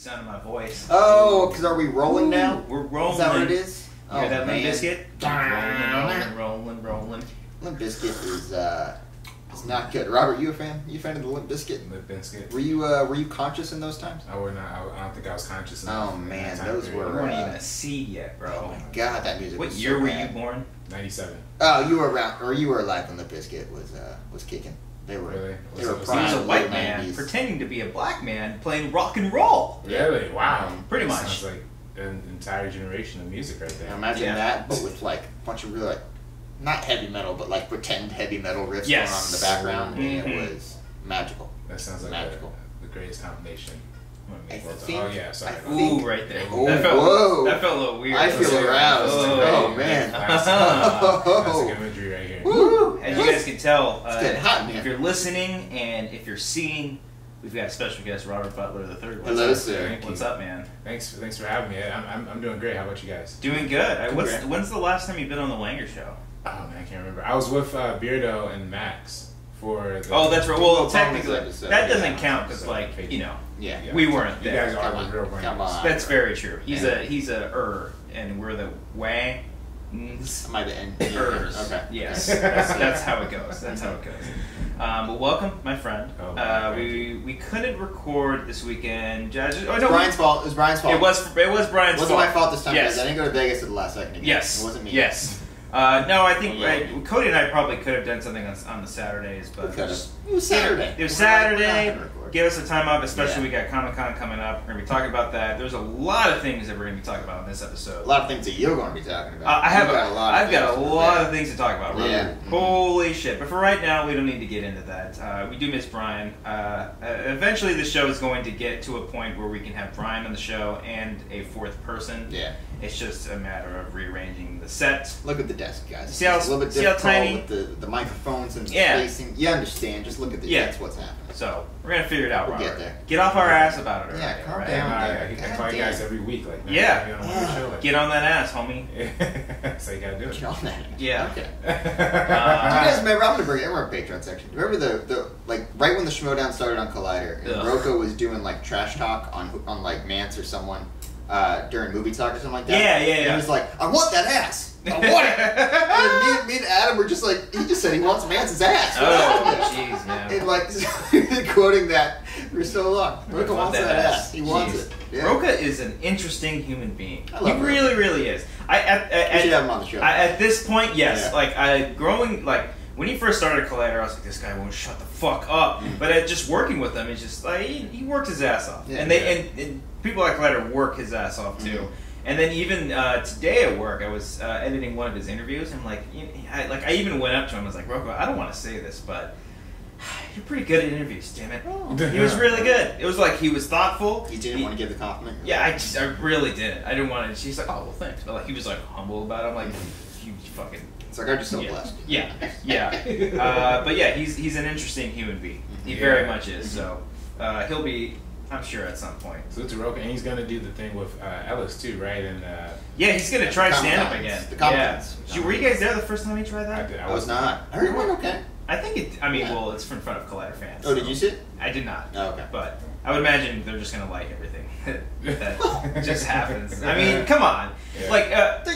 the sound of my voice. Oh, because are we rolling now? We're rolling. Is that what it is? You hear that Limp Bizkit? Rolling. Limp Bizkit is not good. Robert, you a fan? You a fan of the Limp Bizkit? Limp Bizkit. Were you conscious in those times? I were not. I don't think I was conscious. Oh man, those You were. weren't even a seed yet, bro. Oh my god, that music. What was year so were bad. you born? 97. Oh, you were around, or you were alive when Limp Bizkit was kicking. They were. Really? They were Was He was a prime white late man 90s. pretending to be a black man playing rock and roll. Really? Wow. Pretty That much. Sounds like an entire generation of music right there. Now imagine Yeah. that, but with like a bunch of really, like, not heavy metal, but like pretend heavy metal riffs Yes. going on in the background, and Mhm. it was magical. That sounds like Magical. the greatest combination. I Oh think- yeah, sorry. I Ooh, think- right there. Oh, that felt, whoa. That felt a little weird. I feel aroused. Oh, man. Classic imagery right here. Woo! As you guys can tell, It's getting hot in here. if you're listening and if you're seeing, we've got a special guest, Robert Butler III. Hello, sir. Thank you. What's up, man? Thanks for having me. I'm doing great. How about you guys? Doing good. Congrats. When's the last time you've been on the Wanger Show? Oh man, I can't remember. I was with Beardo and Max for the. Oh, that's right. Well, bonus technically, episode, that doesn't yeah. count because, So, like, you know, Yeah. Yeah. we weren't You there. guys are Come the real on. brains. Come on. That's very true. He's Yeah. a and we're the Wangs. That might end. Okay. Yes, that's how it goes. That's how it goes. But welcome, my friend. Oh, thank we couldn't record this weekend. It was Brian's fault. It was Brian's fault. It was Brian's It wasn't fault. my fault this time, Yes. guys. I didn't go to Vegas at the last second again. Yes. It wasn't me. Yes. No, I think Yeah. Cody and I probably could have done something on the Saturdays, but We could've. It was Saturday. It was We're not Saturday. gonna record. Give us a time off, especially Yeah. we got Comic-Con coming up. We're going to be talking about that. There's a lot of things that we're going to be talking about in this episode. A lot of things that you're going to be talking about. I've got a things. lot of things to talk about. Really. Yeah. Holy shit! But for right now, we don't need to get into that. We do miss Brian. Eventually, the show is going to get to a point where we can have Brian on the show and a fourth person. Yeah. It's just a matter of rearranging the set. Look at the desk, guys. See how- It's a little bit see how difficult tiny? with the microphones and the Yeah. spacing. You understand. Just look at the Yeah. That's what's happening. So we're gonna figure it out, We'll Robert. get there. Get off our ass about it. Yeah, already, calm right? down. I call you guys every week, like, man, Yeah. you know, on the show, like, Get on that ass, homie. That's how you gotta do it. Get on that. Yeah. Okay. Uh, Do you guys remember? I'm gonna bring it. Remember Patreon section. Remember the like right when the Schmodown started on Collider, and Ugh. Rocco was doing like trash talk on like Mance or someone during movie talk or something like that. Yeah. And he was like, "I want that ass. I want it." And me and Adam were just like, he just said he wants Mance's ass. Oh, jeez, man. And like quoting that for so long. Rocco wants that ass. He wants Jeez. it. Yeah. Roca is an interesting human being. I He love really, really is. We should have him on the show. At this point, yes. Yeah. Like growing, like when he first started Collider, I was like, this guy won't shut the fuck up. But just working with him, it's just like he worked his ass off, Yeah. and and people at Collider work his ass off too. Mhm. And then even today at work, I was editing one of his interviews, and I even went up to him. I was like, Rocco, I don't want to say this, but you're pretty good at interviews, damn it. Oh. He was really good. It was like he was thoughtful. You didn't want to give the compliment? Yeah, I really didn't. I didn't want to. She's like, oh, well, thanks. But like, he was like humble about it. I'm like, you fucking. It's like, I'm just so Yeah. blessed. Yeah. But yeah, he's an interesting human being. He Yeah. very much is. So he'll be, I'm sure, at some point. So to Roka, and he's gonna do the thing with Ellis too, right? And Yeah, he's gonna try Comic-Cons. stand up again. The Yeah. Comic-Cons. Were you guys there the first time he tried that? I was not. I heard it went okay. I think it. I mean, Yeah. well, it's in front of Collider fans. Oh, did you see it? I did not. Oh, okay. But I would imagine they're just gonna like everything that just happens. I mean, come on. Yeah. Like,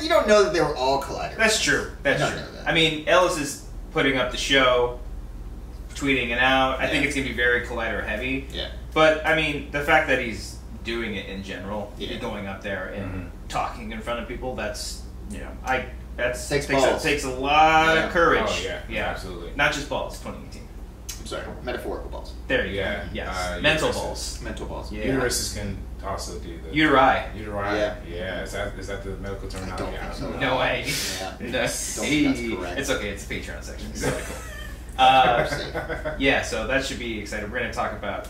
You don't know that they were all Collider. that's true. That's I true. don't know that. I mean, Ellis is putting up the show, tweeting it out. I think Yeah. it's gonna be very Collider heavy. Yeah. But I mean, the fact that he's doing it in general, Yeah. going up there and Mhm. talking in front of people, that's Takes takes balls. a lot Yeah. of courage. Oh yeah, absolutely. Not just balls. 2018. I'm sorry. Metaphorical balls. There you Yeah. go. Yes. Mental balls. Mental balls. Yeah. Uteruses can also do the Uteri. uteri. Yeah. Yeah. Is that the medical terminology? don't think so. know. No way. Yeah. No. Don't think that's correct. It's okay. It's the Patreon section. It's really cool. We're safe. Yeah, so that should be exciting. We're going to talk about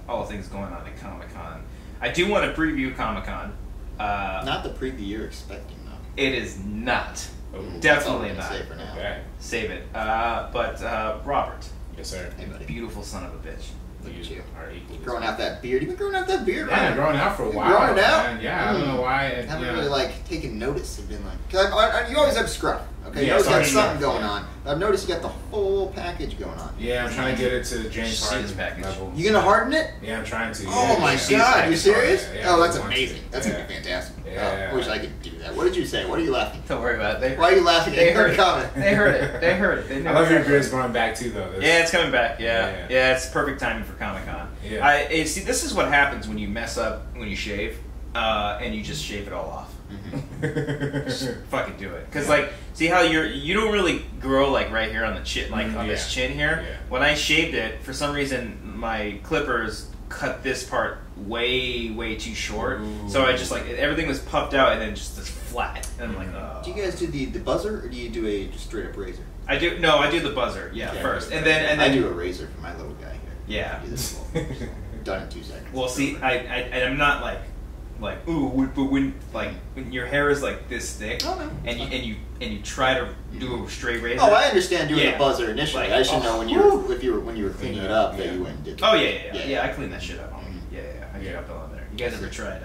all the things going on at Comic-Con. I do want to preview Comic-Con. Not the preview you're expecting, though. It is not. Oh, Definitely That's all not. I'm gonna say for now. Okay. Save it. But Robert, Yes, sir. Hey, buddy. beautiful son of a bitch. Look at you. Are equally Growing out that beard. You've been growing out that beard, Yeah, right? growing out for a You've while. grown it out? Man. Yeah, I don't know why. I haven't really like taken notice. I've been like, cause you always have scruff. Okay, Yeah, you got so something going on. I've noticed you got the whole package going on. Yeah, I'm trying to get it to James See Harden this package. level. You gonna harden it? Yeah, I'm trying to. Oh yeah, my yeah. god, you serious? Yeah, Oh, that's I want amazing. to. That's Yeah. gonna be fantastic. Yeah. Oh, I wish I could do that. What did you say? What are you laughing? Don't worry about it. Why are you laughing They at heard your it. comment? They heard it. They heard it. They knew I love your exactly. beard's going back too, though. Yeah, it's coming back. Yeah, Yeah. yeah, it's perfect timing for Comic Con. Yeah. See, this is what happens when you mess up when you shave, and you just shave it all off. Just fucking do it. Because like, see how you don't really grow like right here on the chin, like on this chin here. Yeah. When I shaved it, for some reason my clippers cut this part way too short. Ooh. So I just like everything was puffed out and then just this flat. And I'm like, oh. Do you guys do the buzzer or do you do a just straight up razor? I do the buzzer, yeah, Yeah, first, yeah. and then I do a razor for my little guy here. Yeah. I do this little- done in 2 seconds. Well, see, I'm not like ooh, but when your hair is like this thick, Oh, no. and you try to do a straight razor. Oh, I understand doing Yeah. the buzzer initially. Like, I should know when you whew. were when you were cleaning it up that you went and did. Oh that. yeah, I clean that shit up. Mhm. Yeah, I get Yeah. up on there. You guys ever tried?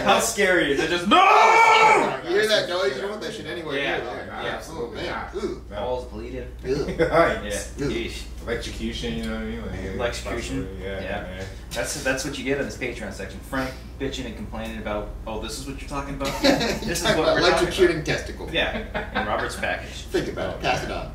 How scary is it? Just no. You hear that noise? You don't want that shit anywhere Yeah. near there. Yeah, absolutely Man, not. ooh. Balls bleeding. Ew. Yeah. Ew. Yeesh. Electrocution, you know what I mean? Like, Electrocution. Yeah. Yeah. That's what you get in this Patreon section. Frank bitching and complaining about. Oh, this is what you're talking about. This is what we're talking electrocuting about. testicles. Yeah, in Robert's package. Think about it. Pass it on.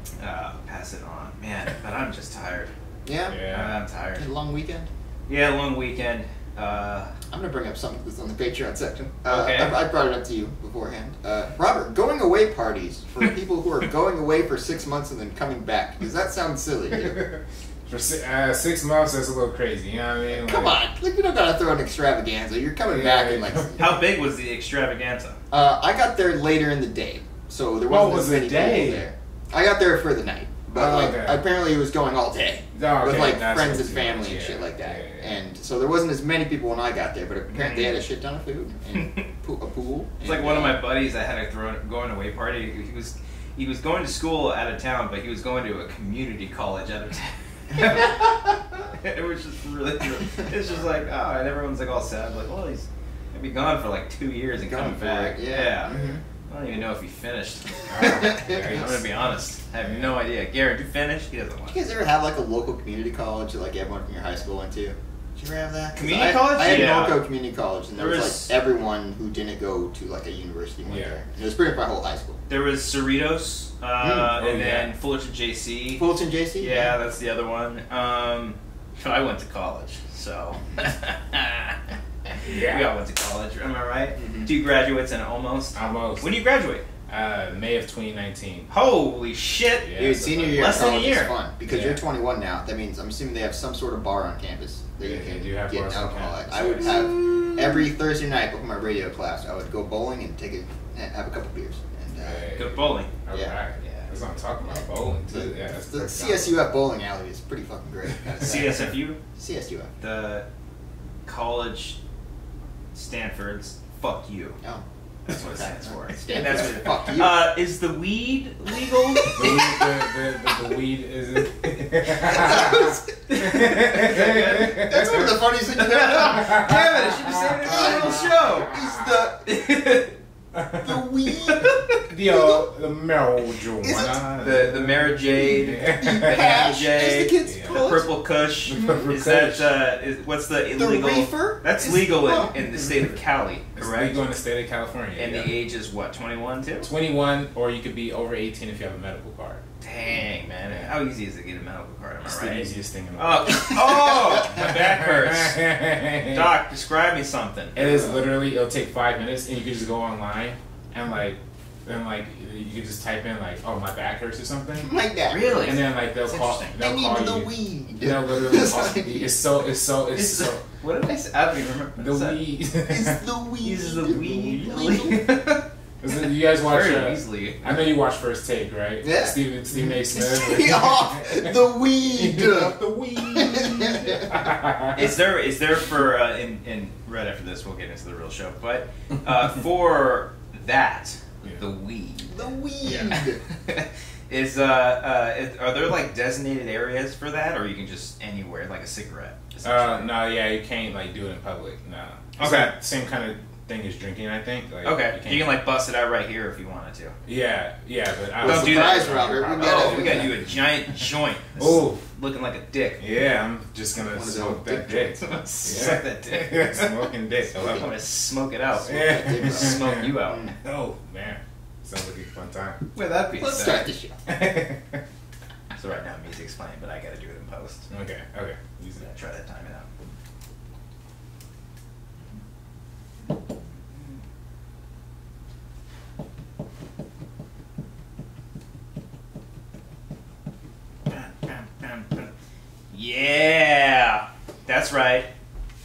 Pass it on, man. But I'm just tired. Yeah. Yeah. I'm tired. Had a long weekend. Yeah, long weekend. I'm gonna bring up something that's on the Patreon section. Okay. I brought it up to you beforehand. Robert, going away parties for people who are going away for 6 months and then coming back. Does that sound silly to you? For 6 months, that's a little crazy. You know what I mean? Come Like, on, like you don't gotta throw an extravaganza. You're coming Yeah, back in like. How big was the extravaganza? I got there later in the day, so there What wasn't was as the many day? people there. I got there for the night, but Oh, like okay. apparently it was going all day Oh, with okay, like that's friends what and you family meant, and shit yeah, like that. yeah. And so there wasn't as many people when I got there, but apparently they had a shit ton of food and a pool. It's like and, one of my buddies that had a going away party. He was going to school out of town, but he was going to a community college out of town. It was just really. It's just like and everyone's like all sad, like, well, he's gonna be gone for like 2 years and Going coming for back. it, yeah. Mhm. I don't even know if he finished. yeah, I'm gonna be honest. I have no idea. Garrett, you finished? He doesn't want. Did you guys ever have like a local community college that like everyone from your high school went to? Did you ever have that? 'Cause Community college? I had Yeah. Norco Community College, and there There was was- like everyone who didn't go to like a university went Yeah. there. And it was pretty much my whole high school. There was Cerritos, Oh, and yeah. then Fullerton JC. Fulton JC. Yeah, that's the other one. I went to college, so Yeah. we all went to college. Am I right? Mhm. 2 graduates and almost. Almost. When do you graduate? May of 2019. Holy shit! Yeah. Dude, senior year Less of than a college year. is fun because Yeah. you're 21 now. That means I'm assuming they have some sort of bar on campus that you Yeah, can they do have get bars on alcohol campus, at. I would yes. have every Thursday night before my radio class. I would go bowling and have a couple beers. And Hey. Go bowling. Okay. Yeah. Yeah. That's what I'm talking about. Bowling, too. Yeah, that's the pretty CSUF bowling alley is pretty fucking great. gotta say. CSFU, CSUF. the college Stanford's fuck you. Oh. That's what it stands for. Stanford. That's what it, Fuck you. is the weed legal? The weed is. That's one of the funniest things you've ever done. Damn it! I should have said it in the little show. The weed. The marijuana. The Mara Jade, the Hash, Jade, as the kids yeah. call the it. Purple Kush. Purple Is Kush. that what's the illegal? reefer? That's Is- legal oh. in the state of Cali, It's correct? legal in the state of California. And yeah. the age is what, 21 too? 21, or you could be over 18 if you have a medical card. Dang, man. How easy is it to get a medical card? Am It's I the right? easiest thing in the world. Oh, my back hurts. Doc, describe me something. It is literally, it'll take 5 minutes, and you can just go online and you can just type in like, oh, my back hurts or something. Like that. Really? And then like That's they'll call I need you. the weed. They'll literally call you. It's so. What did I say? I don't even remember. The What's that? weed. It's the weed. He's the weed. Listen, you guys watch? Very easily. I know you watch First Take, right? Yeah. Stephen A. Smith. Stay off the weed. The weed. Is there for in right after this we'll get into the real show, but for that the weed The weed. Yeah. are there like designated areas for that, or you can just anywhere like a cigarette? essentially? No, yeah, you can't like do it in public. No. It's Okay. like same kind of thing is drinking. I think. Like, Okay, you can like bust it out right here if you wanted to. Yeah, but I Don't do that, Robert. We got you a giant joint. Oh, looking like a dick. yeah, I'm just gonna smoke that dick. Suck that dick. Smoking dick. I love I'm gonna it. smoke it out. Yeah. Smoke you out. Oh man, sounds like a fun time. With that being Let's said, start the show. so right now music's playing, but I gotta do it in post. Okay. I'm gonna try to time it out. Yeah, that's right.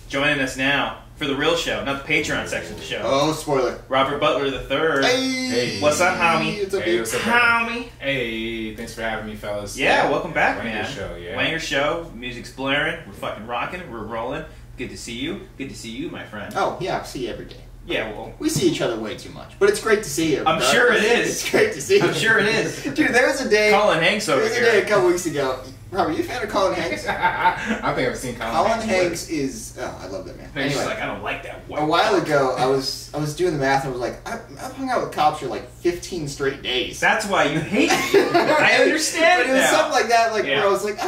Joining us now for the real show, not the Patreon section of the show. Oh, spoiler. Robert Butler III. Hey, What's up, homie? It's a Hey, big what's up, Homie. Hey, thanks for having me, fellas. Yeah, welcome back, Wanger man. Show, yeah. Wanger Show. Music's blaring. We're fucking rocking. We're rolling. Good to see you. Good to see you, my friend. Oh, yeah, I see you every day. Yeah, well, We see each other way too much, but it's great to see you. I'm sure it is. It's great to see you. I'm sure it is. Dude, there was a day. Colin Hanks over There was a here. day a couple weeks ago. Robert, you a fan of Colin Hanks? I think I've seen Colin Hanks is. Oh, I love that man. And he's Anyway, like, I don't like that white. a while ago, I was doing the math and I was like, I've hung out with cops for like 15 straight days. That's why you hate me. I understand But it it was now. something like that, like Yeah. where I was like,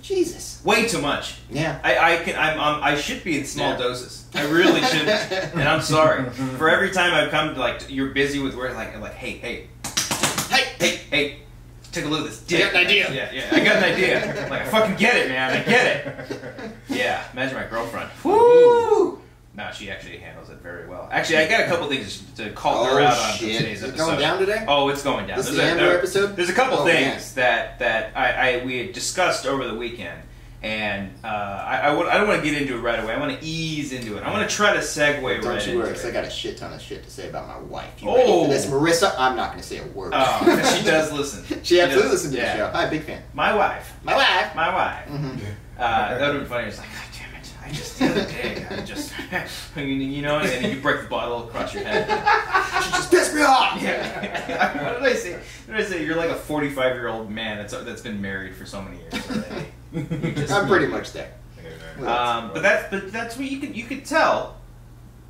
Jesus. Way too much. Yeah. I should be in small Yeah. doses. I really should, and I'm sorry. For every time I've come to like, you're busy with work, like, hey, take a look at this dick. I got an idea. Yeah, I got an idea. Like, I fucking get it, man. I get it. Yeah, imagine my girlfriend. Woo! No, she actually handles it very well. Actually, I got a couple things to call her out on shit. today's Is it episode. going down today? Oh, it's going down. This is the Andrew episode? There's a couple Oh, things that we had discussed over the weekend, and I don't want to get into it right away. I want to ease into it. I want to try to segue right Don't you into worry, because I it. got a shit ton of shit to say about my wife. You Oh. ready for this, Marissa? I'm not going to say a word. Oh, 'cause she does listen. She absolutely does, listens to yeah. the show. Hi, big fan. My wife. My wife. My wife. Mm-hmm. That would have been funny. It's like, God damn it! I just the other day, you know, and then you break the bottle across your head. She just pissed me off. Yeah. What did I say? What did I say? You're like a 45-year-old man that's been married for so many years already. You just- I'm pretty much there. but that's what you could tell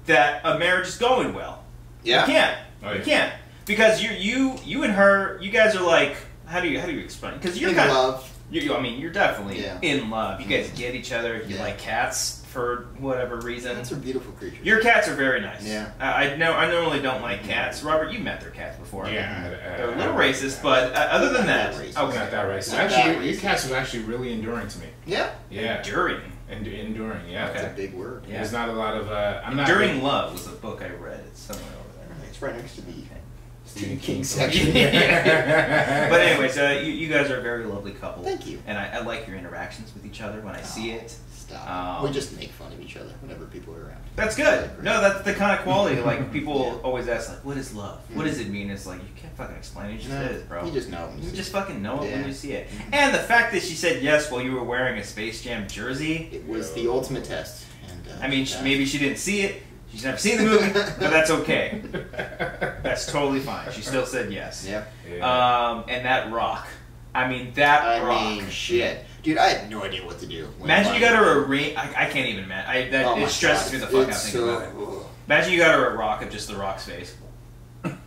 that a marriage is going well. Yeah. You can't. Oh, yeah. You can't because you and her, you guys are like, how do you explain? Because you're In kind of love. I mean, you're definitely Yeah. in love. You guys get each other. You Yeah. like cats for whatever reason. Cats are beautiful creatures. Your cats are very nice. Yeah. I normally don't like cats. Robert, you met their cats before. Yeah. They're a little racist, but other than that, Racist. okay. Not that racist. Not that Actually, your racist. cats was actually really enduring to me. Yeah. Yeah. Enduring. Enduring, yeah. Okay. That's a big word. Yeah. There's not a lot of. I'm not. Enduring Love was a book I read. It's somewhere over It's right next to the Stephen King King section. there. But anyways, you guys are a very lovely couple. Thank you. And I like your interactions with each other when I see it. Stop. We just make fun of each other whenever people are around. That's good. No, that's the kind of quality. Like people Yeah. always ask, like, "What is love? What does it mean?" It's like you can't fucking explain it. It just is, bro. You just know. You just fucking know it when Yeah. you see it. And the fact that she said yes while you were wearing a Space Jam jersey. It was the ultimate test. And I mean, maybe she didn't see it. She's never seen the movie, but that's okay. That's totally fine. She still said yes. Yeah. And that rock. I mean, that rock. I mean, shit. Dude, I had no idea what to do. Imagine you got her a ring. I can't even, man. It stresses me the fuck out thinking about it. Imagine you got her a rock of just the Rock's face.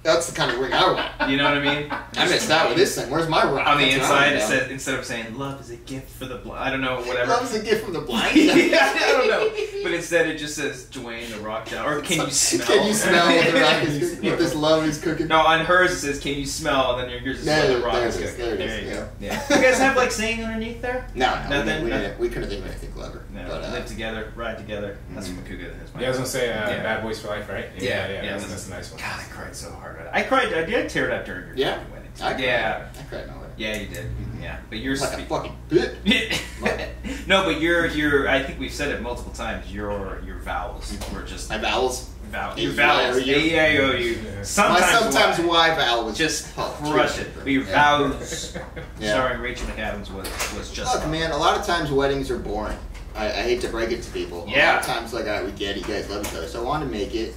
That's the kind of ring I want. You know what I mean? I missed out with this thing. Where's my rock? On the That's what I inside, it want. said, instead of saying "love is a gift for the blind," I don't know, whatever. Love's a gift from the blind. Yeah, I don't know. But instead, it just says Dwayne the Rock Johnson. Or can you smell? Can you smell what the rock is cooking? What this love is cooking? No, on hers it says, "Can you smell?" And then yours is what the rock is cooking. There it There is, you yeah. go. Yeah. You guys have like saying underneath there? No, Nothing? we couldn't think of anything clever. No, But, live together, ride together. That's what Makuga is. Yeah, I was gonna say Yeah. Bad Boys for Life, right? Yeah. That's a nice one. God, I cried so hard. I cried. I did tear it up during your Yeah? fucking wedding. I cried. Yeah. I cried my way. Yeah, you did. Yeah, but yours. Like a fucking bitch. No, but your. I think we've said it multiple times. Your vows were just My vowels. your vowels. A-I-O-U. My Sometimes sometimes Y vowel was just oh, crush it. But your Yeah. vows, Yeah. starring Rachel McAdams, was just. Look, man, a lot of times weddings are boring. I hate to break it to people. Yeah. A lot of times, like, we get it, you guys love each other. So I wanted to make it,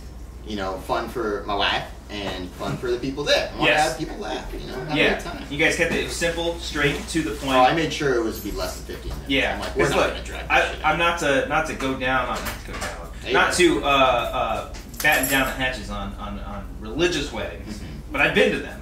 fun for my wife and fun for the people there. I want to Yes. have people laugh, have a Yeah, good time. you guys kept it simple, straight to the point. Oh, I made sure it was to be less than 15 minutes. Yeah, I'm like, we're because not look, going to drag this shit I'm out. not to go down on Hey, not man. to batten down the hatches on religious weddings, but I've been to them.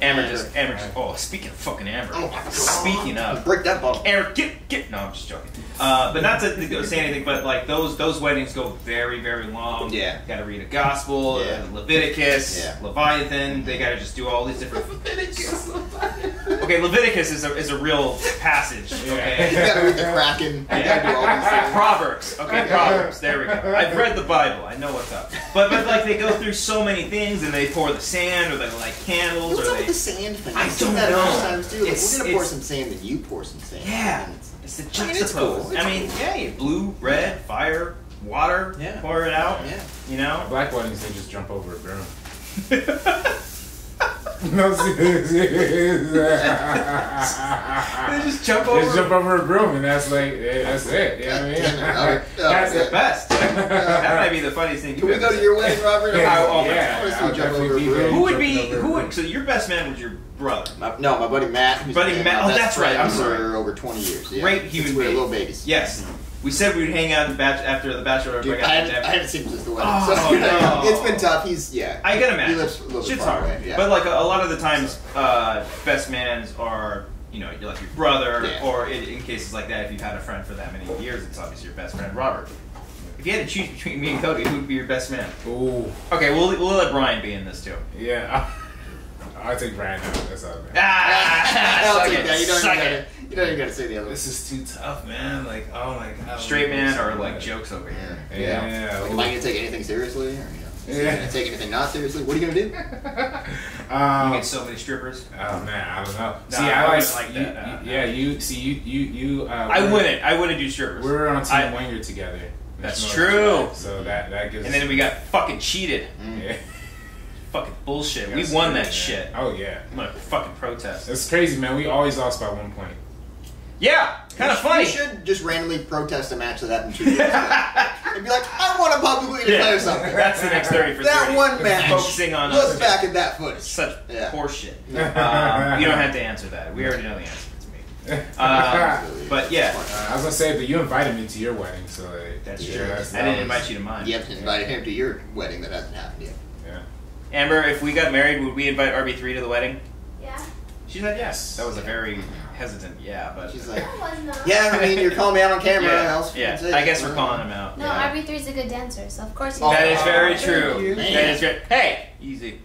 Amber just, oh, speaking of fucking Amber. Oh my God. Speaking of. Break that bottle. Amber, get. No, I'm just joking. But not to say anything, but like those weddings go very, very long. Yeah. Got to read a gospel, Leviticus, Leviathan. They got to just do all these different. Leviticus. Okay, Leviticus is a real passage. Okay. You gotta read the Kraken. You gotta do all these things. Proverbs. Okay, Proverbs. There we go. I've read the Bible. I know what's up. But like they go through so many things, and they pour the sand, or they light candles, What's or up they. with the sand thing? I I've seen don't that know. a bunch of times too. Like, It's- we're gonna pour it's- some sand, and you pour some sand. Yeah. And it's- It's the I mean, it's juxtapose. cool. It's I mean, cool. yeah, you blue, red, fire, water, Yeah. pour it out. Yeah. You know? Black weddings, they just jump over a broom. No, seriously. They just jump over. Just jump over a broom, and that's that's it. You know what I mean? Damn it. That's the it. best. That might be the funniest thing. Can we go to your wedding, Robert? Yeah, I I'll want to see you jump over a broom. Who would be? Who would? So your best man was your brother. My buddy Matt. Who's Buddy been Matt. my Oh, best that's right. I'm friend sorry. For over 20 years. Yeah. Great Since human we were being. little babies. Yes. We said we'd hang out after the bachelor. Dude, I haven't seen him since the wedding. Oh, so no. it's been tough. He's I can imagine. He lives a little bit Shit's far hard. away. Yeah. But like a lot of the times, best mans are you're like your brother, Yeah. or in cases like that, if you've had a friend for that many years, it's obviously your best friend, Robert. If you had to choose between me and Cody, who would be your best man? Ooh. Okay, we'll let Brian be in this too. Yeah. I'll take Brian out. That's all, man. I'll Suck take it, that. suck it. You don't even gotta say the other one. This is too tough, man. Like, oh my god. Straight man or like jokes over here. Yeah. Like, am I gonna take anything seriously? Or, is he gonna take anything not seriously? What are you gonna do? You get so many strippers. Oh man, I don't know. No, See, I I wouldn't like like you, that. yeah, you. I wouldn't do strippers. We're on Team Wanger together. That's National true. Track, So that gives. And then we got fucking cheated. Yeah. Fucking bullshit. That's We won crazy, that man. shit. Oh yeah. I'm gonna fucking protest. It's crazy, man. We always lost by 1 point. Yeah, kind of funny. You should just randomly protest a match that happened 2 years ago. And be like, I want to publicly declare something. That's the next 30 for 30. That one match. Focusing on Look us. back at that footage. Such Yeah. horseshit. You don't have to answer that. We already know the answer. It's me. But yeah. I was gonna say, but you invited me to your wedding, so like, That's Yeah, true. that's- I didn't invite you to mine. You haven't invited him to your wedding that hasn't happened yet. Yeah. Amber, if we got married, would we invite RB3 to the wedding? Yeah. She said yes. That was a very hesitant yeah, but... She's like, That was not. yeah, I mean, you're calling me out on camera. yeah, Else yeah. I guess we're calling him out. No, Yeah. RB3 is a good dancer, so of course Oh, That is very thank true. you. That is great. Hey, easy.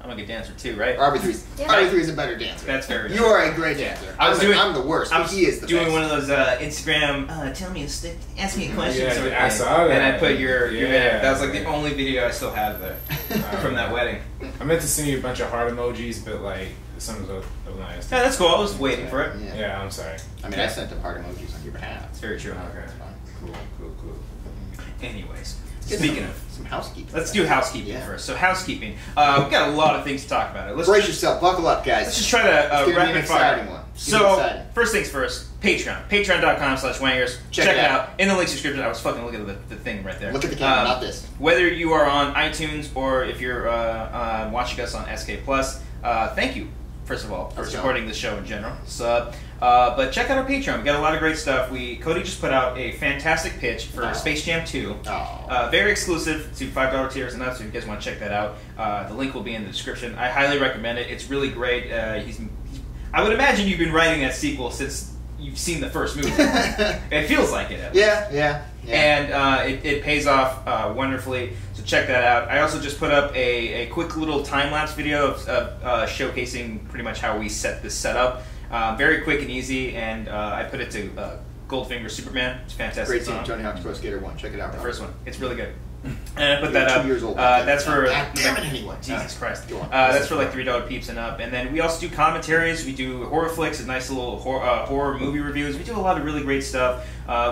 I'm a good dancer too, right? RB3's Yeah. RB3's a better dancer. That's very You true. are a great dancer. I'm the worst, I'm but he is the doing best. one of those Instagram. Tell me, ask me a question. Yeah, sort of I thing. saw that. And I put your Yeah. video. That was like the only video I still have there from that wedding. I meant to send you a bunch of heart emojis, but like some of the lines. Yeah, that's cool. I was waiting for it. Yeah. Yeah, I'm sorry. I mean, I sent him heart emojis on your behalf. It's very true. Okay. Cool. Anyways, Get speaking of, some housekeeping. let's do housekeeping Yeah. first. So housekeeping, we've got a lot of things to talk about. Brace yourself, buckle up, guys. Let's just try to It's gonna be an rapid fire. exciting one. It's gonna be So, exciting. first things first, Patreon. Patreon.com/wangers. Check Check it it out. out. In the link description, I was fucking looking at the thing right there. Look at the camera, not this. Whether you are on iTunes or if you're watching us on SK Plus, thank you, first of all, for Let's go. supporting the show in general. But check out our Patreon. We got a lot of great stuff. Cody just put out a fantastic pitch for Oh. Space Jam 2. Oh. Very exclusive to $5 tiers and up, so if you guys want to check that out, the link will be in the description. I highly recommend it. It's really great. I would imagine you've been writing that sequel since you've seen the first movie. It feels like it. At least. Yeah. And it pays off wonderfully, so check that out. I also just put up a quick little time-lapse video of showcasing pretty much how we set this setup. Very quick and easy, and I put it to Goldfinger Superman. It's a fantastic Great song. scene, Tony Hawk's Pro Skater 1. Check it out, The Rob. first one. It's really good. And I put You're that up. 2 years old. That's for... God damn it, anyway. Jesus Christ. Go on. That's for like $3 peeps and up. And then we also do commentaries. We do horror flicks and nice little horror movie reviews. We do a lot of really great stuff.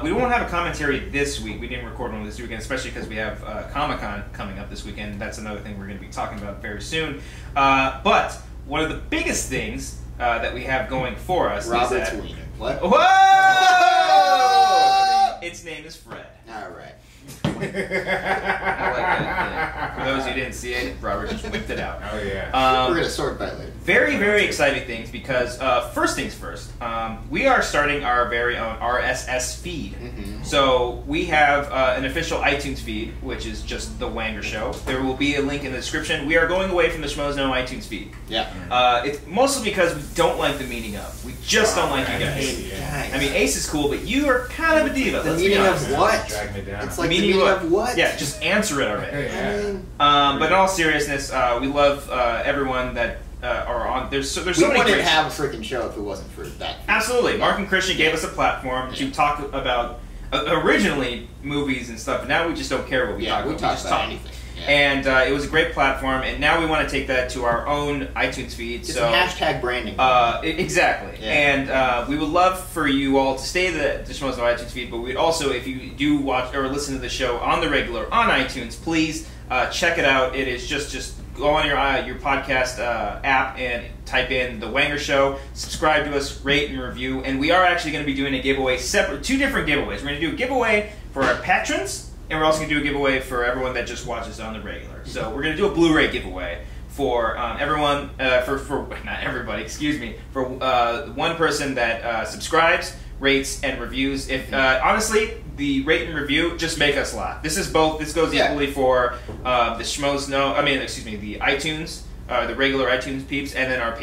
We won't have a commentary this week. We didn't record one this weekend, especially because we have Comic-Con coming up this weekend. That's another thing we're going to be talking about very soon. But one of the biggest things that we have going for us Robert's is that... wiener. What? Whoa! Its name is Fred. All right. I like that. Yeah. For those who didn't see it, Robert just whipped it out. Oh yeah. We're gonna sword fight later. Very, very exciting things because first things first, we are starting our very own RSS feed. Mm-hmm. So we have an official iTunes feed, which is just the Wanger Show. There will be a link in the description. We are going away from the Schmoes Know iTunes feed. Yeah. It's mostly because we don't like the meaning of. We just don't like you guys. Yeah. I mean, Ace is cool, but you are kind of a diva. The Let's be meaning honest. of what? Drag me down. It's like Meaning the meaning of of what? Yeah, just answer it already. Yeah. I mean, But in all seriousness, we love everyone that are on. There's so we many wouldn't great. have a freaking show if it wasn't for that. Absolutely, Mark and Christian gave us a platform to talk about originally movies and stuff. But now we just don't care what we talk we about. talk just about talk. anything. Yeah. And it was a great platform, and now we want to take that to our own iTunes feed. Just so hashtag branding. exactly. Yeah. And we would love for you all to stay the Schmoes Know iTunes feed, but we'd also, if you do watch or listen to the show on the regular on iTunes, please check it out. It is just go on your podcast app and type in the Wanger Show. Subscribe to us, rate and review, and we are actually going to be doing a giveaway two different giveaways. We're going to do a giveaway for our patrons. And we're also going to do a giveaway for everyone that just watches on the regular. So we're going to do a Blu-ray giveaway for everyone, for not everybody, excuse me, for one person that subscribes, rates, and reviews. If honestly, the rate and review just make us laugh. This is both. This goes equally for the Schmoes Know. The iTunes. The regular iTunes peeps, and then our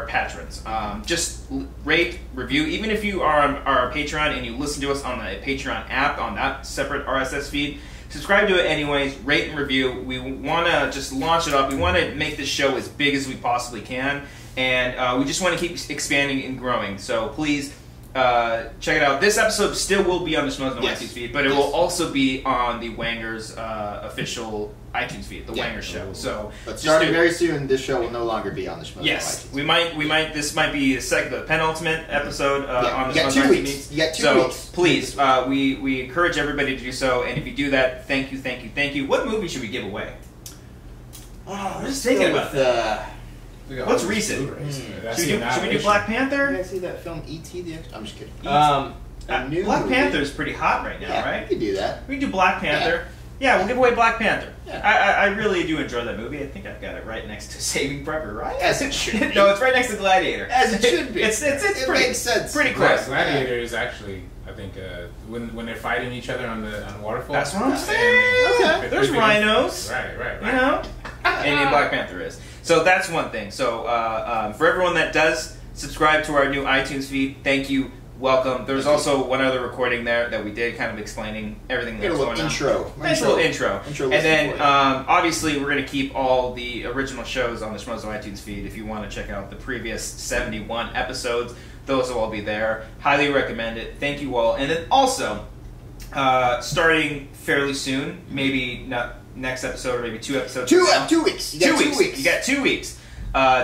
patrons. Just rate, review, even if you are on our Patreon and you listen to us on the Patreon app on that separate RSS feed, subscribe to it anyways, rate and review. We want to just launch it up. We want to make this show as big as we possibly can, and we just want to keep expanding and growing. So please check it out. This episode still will be on the Schmoes Know iTunes feed, but it will also be on the Wanger's official iTunes feed, the Wanger Show. So, but starting very soon, this show will no longer be on the Schmoes Know yes, iTunes. we might. This might be the penultimate episode on the you got Schmoes 2 Know weeks. iTunes. You got 2 so weeks. Please, we encourage everybody to do so, and if you do that, thank you. What movie should we give away? I'm just thinking about What's recent? Should we do Black You Panther? guys see that film E.T. I'm just kidding. Black movie. Panther's pretty hot right now, Yeah, right? we could do that. We can do Black Panther. Yeah, we'll give away Black Panther. Yeah. I really do enjoy that movie. I think I've got it right next to Saving Private Ryan. As it should be. No, it's right next to Gladiator. As it should be. It's It pretty, makes sense. pretty Right, close. Gladiator is actually, I think, when they're fighting each other on the waterfall. That's what I'm saying. Okay. There's rhinos. Right. You know? And Black Panther is. So that's one thing. So for everyone that does subscribe to our new iTunes feed, thank you. Welcome. There's also one other recording there that we did kind of explaining everything that's going on. Intro. Nice little intro. Intro and then, for you. obviously, we're going to keep all the original shows on the Schmoes Know iTunes feed. If you want to check out the previous 71 episodes, those will all be there. Highly recommend it. Thank you all. And then also, starting fairly soon, maybe not next episode or maybe 2 episodes. 2 weeks. You got 2 weeks. You got 2 weeks.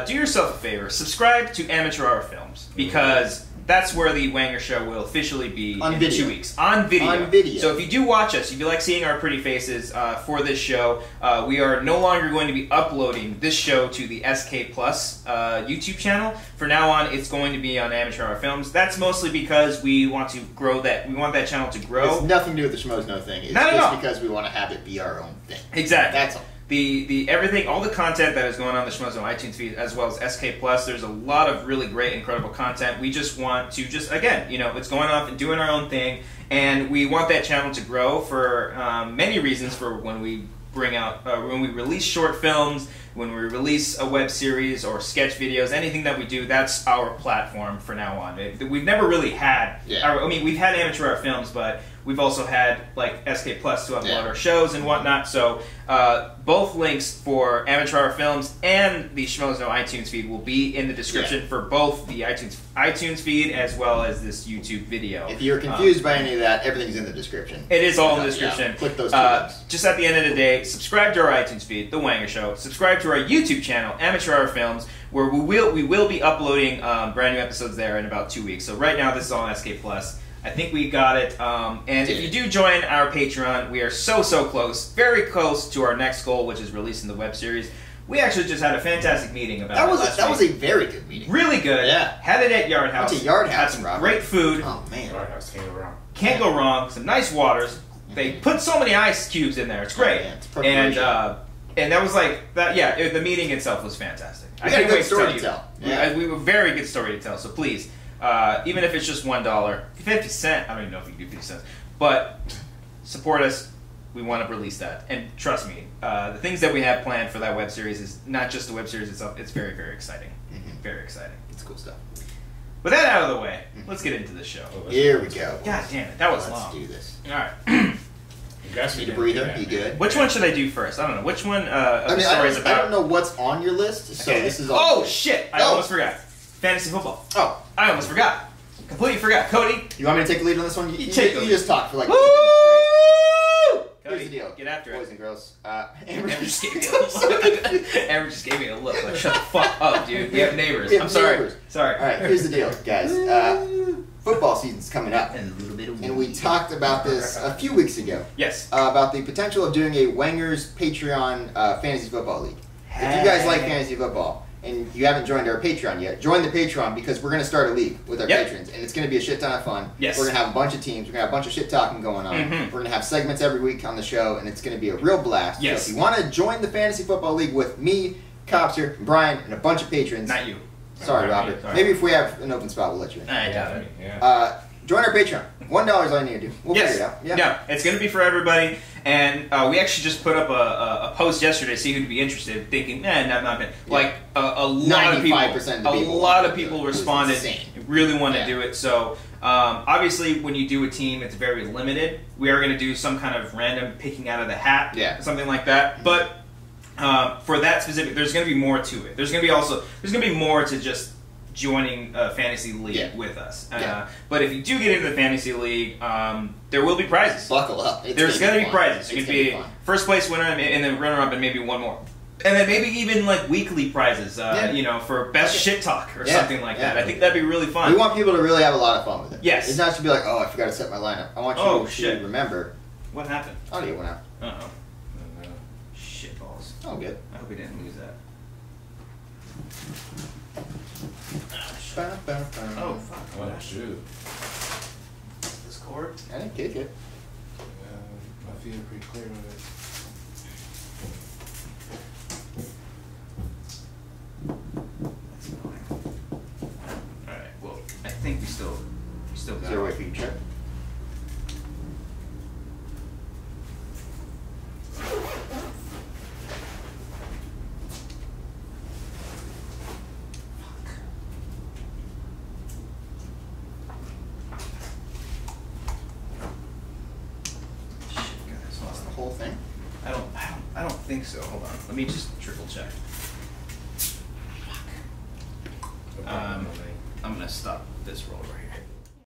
Do yourself a favor. Subscribe to Amateur Hour Films because that's where the Wanger Show will officially be on in video. 2 weeks. On video. On video. So if you do watch us, if you like seeing our pretty faces for this show, we are no longer going to be uploading this show to the SK Plus YouTube channel. For now on, it's going to be on Amateur Hour Films. That's mostly because we want to grow that. We want that channel to grow. It's nothing to do with the Schmoes Know thing. It's Not at just all. because we want to have it be our own thing. Exactly. That's all. The everything, all the content that is going on the Schmoes Know iTunes feed, as well as SK Plus, there's a lot of really great, incredible content. We just want to again, it's going off and doing our own thing, and we want that channel to grow for many reasons. For when we when we release short films, when we release a web series or sketch videos, anything that we do, that's our platform for now on. We've never really had. Yeah. We've had Amateur Hour Films, but we've also had like SK Plus to upload our shows and whatnot. So both links for Amateur Hour Films and the Schmoes Know iTunes feed will be in the description for both the iTunes feed as well as this YouTube video. If you're confused by any of that, everything's in the description. It is all in the description. Yeah, click those two links. Just at the end of the day, subscribe to our iTunes feed, The Wanger Show. Subscribe to our YouTube channel, Amateur Hour Films, where we will be uploading brand new episodes there in about 2 weeks. So right now, this is all on SK Plus. I think we got it. And if you do join our Patreon, we are so close, very close to our next goal, which is releasing the web series. We actually just had a fantastic meeting about it. That was a very good meeting. Really good. Yeah. Had it at Yard House. Went to Yard House, had some Robert. great food. Oh man. Yard House can't go wrong. Can't go wrong. Some nice waters. They put so many ice cubes in there. It's great. Yeah, it's and that was like that. Yeah, the meeting itself was fantastic. We got a good story to tell. Yeah. We were very good story to tell. So please, even if it's just $1, 50 cents. I don't even know if you can do 50 cents, but support us. We want to release that, and trust me, the things that we have planned for that web series is not just the web series itself. It's very, very exciting. Very exciting. It's cool stuff. With that out of the way, let's get into the show. Here we go. God damn it, that was long. Let's do this. All right. Need a breather? You good? Which one should I do first? I don't know. Which one of the I stories about? I don't know what's on your list, so this is all. Oh shit! I almost forgot. Fantasy football. Oh, I almost forgot. Completely forgot. Cody. You want me to take the lead on this one? You just talk for like. Woo! Here's the deal. Get after it. Boys and girls. Amber just gave me a look. Amber just gave me a look. Like, shut the fuck up, dude. We have neighbors. I'm sorry. Neighbors. Sorry. All right, here's the deal, guys. Football season's coming up. And a little bit of And we talked about this a few weeks ago. Yes. About the potential of doing a Wanger's Patreon Fantasy Football League. If you guys like fantasy football and you haven't joined our Patreon yet, join the Patreon because we're going to start a league with our patrons. And it's going to be a shit ton of fun. Yes. We're going to have a bunch of teams. We're going to have a bunch of shit talking going on. We're going to have segments every week on the show, and it's going to be a real blast. Yes. So if you want to join the Fantasy Football League with me, Copster, Brian, and a bunch of patrons. Not you. Sorry, Robert. Sorry. Maybe if we have an open spot, we'll let you in. I doubt it. Yeah. Join our Patreon. $1 is all you need to do. We'll figure it out. Yeah. No, it's going to be for everybody. And we actually just put up a post yesterday to see who'd be interested, thinking, not been. Like a lot of people, 95% of the people. A lot of people responded. Insane. Really want to do it. So obviously, when you do a team, it's very limited. We are going to do some kind of random picking out of the hat, something like that. But for that specific, there's going to be more to it. There's going to be more to just joining a fantasy league with us. But if you do get into the fantasy league, there will be prizes. Buckle up. There's going to be prizes. There's going to be first place winner and then runner-up and maybe one more. And then maybe even like weekly prizes, you know, for best shit talk or something like that. I think that'd be really fun. We want people to really have a lot of fun with it. Yes. It's not to be like, oh, I forgot to set my lineup. I want you to remember. What happened? Audio went out. Uh-oh. Shit balls. Oh, good. I hope we didn't lose that. Oh, fuck. Oh, shoot. This cord? I didn't kick it. My feet are pretty clear with it. That's annoying. Alright, well, I think we still Is got there a way it. for you to check? Whole thing? I don't think so. Hold on. Let me just triple check. Fuck. I'm gonna stop this roll right here.